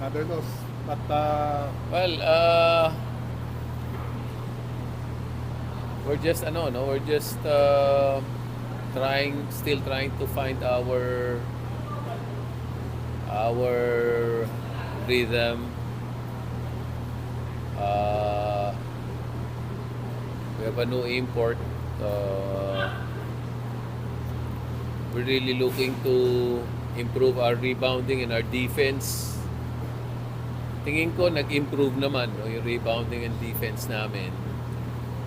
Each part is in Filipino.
another loss. But Well, we're just we're just still trying to find our rhythm. Uh, we have a new import. We're really looking to improve our rebounding and our defense. Tingin ko nag-improve naman yung rebounding and defense namin.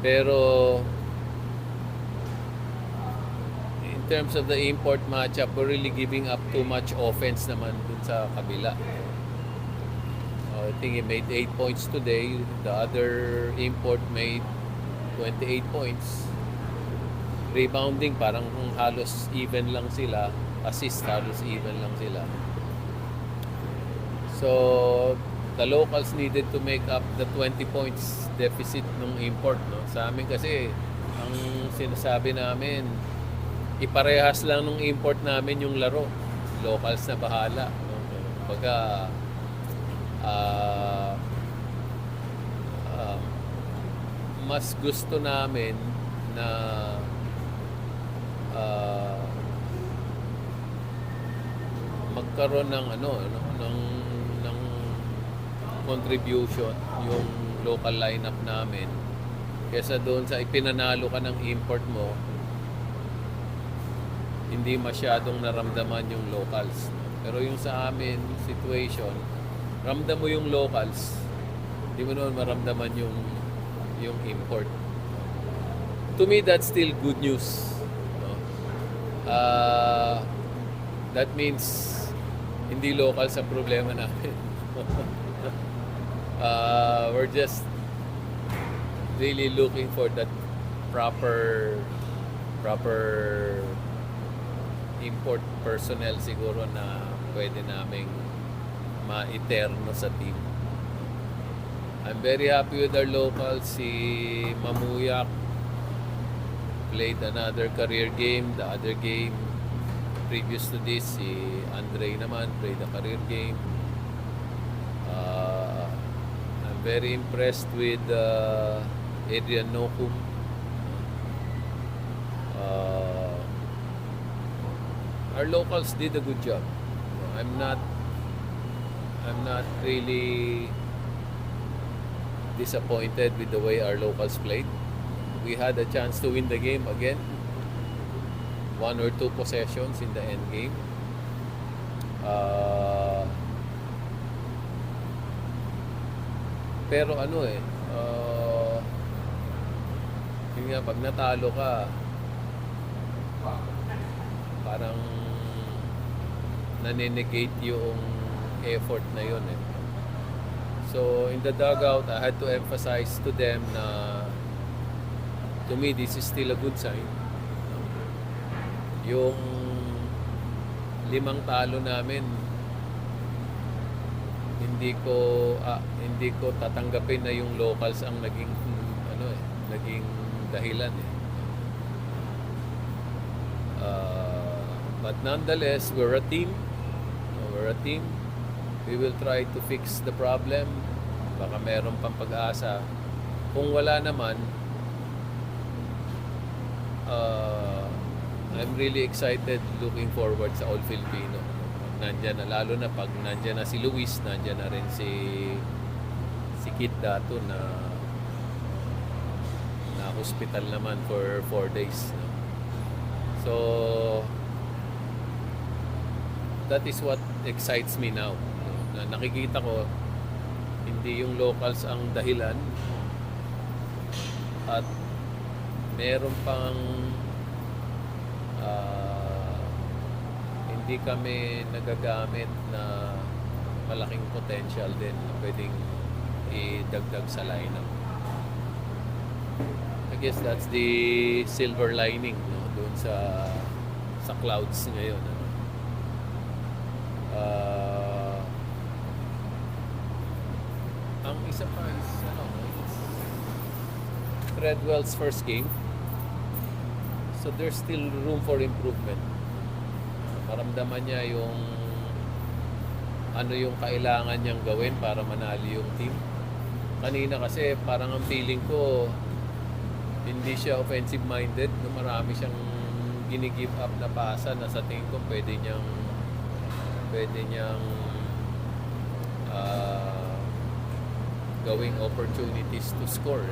Pero in terms of the import matchup, we're really giving up too much offense naman dun sa kabila. I think he made 8 points today. The other import made 28 points. Rebounding, parang halos even lang sila. Assist, halos even lang sila. So, the locals needed to make up the 20 points deficit ng import. No? Sa amin kasi, ang sinasabi namin, iparehas lang ng import namin yung laro. Locals na bahala. No? Baga, mas gusto namin na magkaroon ng ng contribution yung local lineup namin kaysa doon sa ipinanalo ka ng import mo, hindi masyadong naramdaman yung locals. Pero yung sa amin situation, ramdam mo yung locals, hindi mo naman maramdaman yung import. To me, that's still good news. No? That means hindi local sa problema namin. We're just really looking for that proper import personnel siguro na pwede naming ma-iterno sa team. I'm very happy with our locals. Si Mamuyak played another career game. The other game previous to this, si Andre naman played a career game. I'm very impressed with Adrian Nokum. Our locals did a good job. I'm not really disappointed with the way our locals played. We had a chance to win the game again. 1 or 2 possessions in the end game. Pero yun nga, pag natalo ka, parang naninegate yung effort na yun eh. So in the dugout, I had to emphasize to them na to me, this is still a good sign. Yung 5 talo namin, hindi ko tatanggapin na yung locals ang naging dahilan eh. But nonetheless, we're a team. We will try to fix the problem. Baka meron pang pag-asa. Kung wala naman, I'm really excited, looking forward sa All Filipino. Nandiyan na, lalo na pag nandiyan na si Luis, nandiyan na rin si Kit Dato na hospital naman for 4 days. So that is what excites me now. Na nakikita ko hindi yung locals ang dahilan at meron pang hindi kami nagagamit na malaking potential din na pwedeng idagdag sa lineup. I guess that's the silver lining, no, doon sa clouds ngayon. Ang isa pa is Treadwell's first game. So there's still room for improvement. Maramdaman niya yung ano yung kailangan niyang gawin para manalo yung team. Kanina kasi parang ang feeling ko hindi siya offensive-minded. No, marami siyang gini-give up na pasa na sa tingin ko pwede niyang gawing opportunities to score.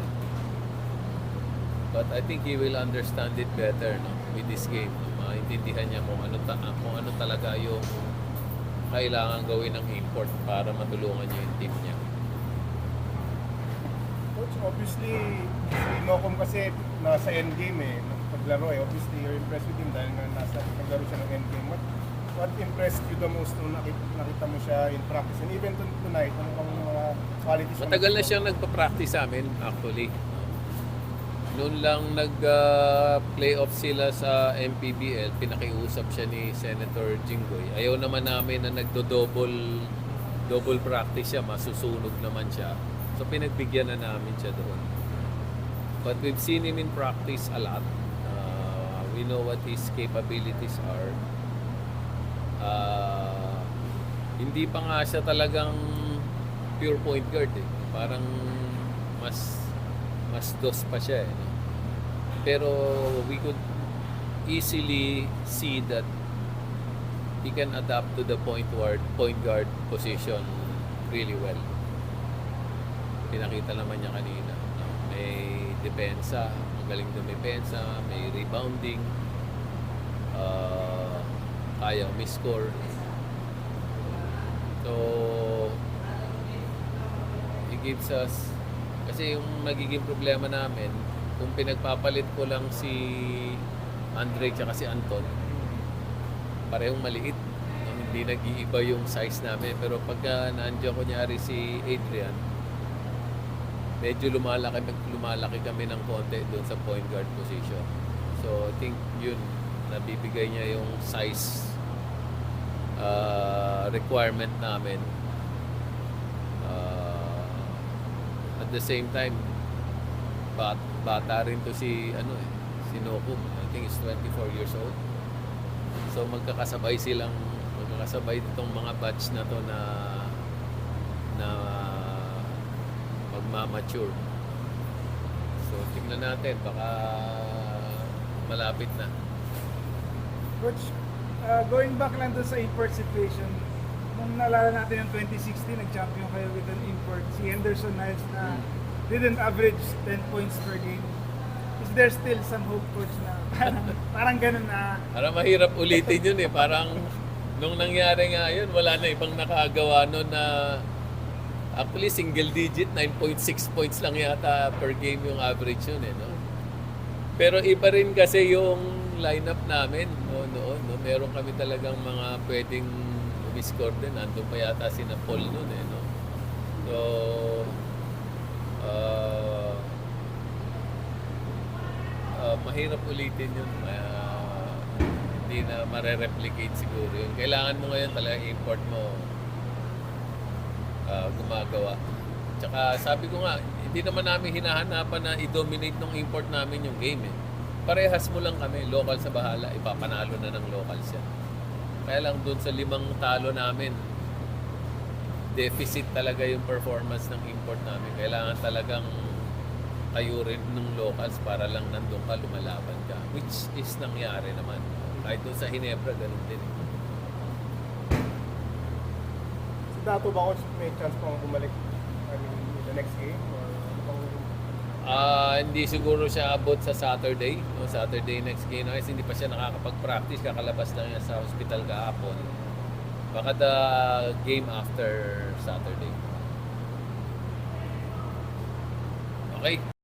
But I think he will understand it better, no, with this game. No? Maintindihan niya kung ano talaga yung kailangan gawin ng import para matulungan niya yung team niya. Coach, obviously, si Nocom kasi nasa endgame paglaro obviously you're impressed with him dahil nga naglaro siya ng endgame. What impressed you the most nung nakita mo siya in practice and even tonight, ano bang mga qualities? Matagal na siyang nagpa-practice sa amin actually. Noon lang nag-playoff sila sa MPBL, pinakiusap siya ni Senator Jinggoy. Ayaw naman namin na double practice siya, masusunog naman siya. So pinagbigyan na namin siya doon. But we've seen him in practice a lot. We know what his capabilities are. Hindi pa nga siya talagang pure point guard eh. Parang mas dos pa siya eh. No? Pero we could easily see that he can adapt to the point guard position really well. Pinakita naman niya kanina. No? May depensa, magaling dumepensa, may rebounding, kaya umiscore. So, he gives us, kasi yung nagiging problema namin, kung pinagpapalit ko lang si Andre tsaka si Anton, parehong maliit. Hindi nag-iiba yung size namin. Pero pagka nandiyan kunyari si Adrian, medyo lumalaki kami ng konti doon sa point guard position. So I think yun, nabibigay niya yung size requirement namin. At the same time, bata rin to si Nokum. I think he's 24 years old. So magkakasabay itong mga batch na to na magmamature. So tingnan natin, baka malapit na. Coach, going back lang doon sa import situation, nung naalala natin yung 2016, nag-champion kayo with an import, si Henderson Niles na didn't average 10 points per game. Is there still some hope, Coach, na parang ganun na? Parang mahirap ulitin yun eh. Parang nung nangyari nga yun, wala na ibang nakagawa nun na actually single digit, 9.6 points lang yata per game yung average yun eh. No? Pero iba rin kasi yung lineup namin noon. No? Meron kami talagang mga pwedeng umiscore din. Andun pa yata si Paul nun eh. No? So, mahirap ulitin yun. Hindi na mare-replicate siguro yun. Kailangan mo ngayon talaga import mo gumagawa. Tsaka sabi ko nga, hindi naman namin hinahanapan na i-dominate ng import namin yung game eh. Parehas mo lang kami, local sa bahala, ipapanalo na ng local siya. Kaya lang doon sa 5 talo namin, deficit talaga yung performance ng import namin. Kailangan talagang kayo rin ng locals para lang nandun ka, lumalaban ka. Which is nangyari naman. Kahit doon sa Hinebra, ganun din. Si Dato ba, Coach, may chance pang bumalik in the next game? Or Hindi siguro siya abot sa Saturday. No? Saturday next game. Kasi hindi pa siya nakakapag-practice. Kakalabas lang niya sa hospital kahapon. Baka the game after Saturday. Okay.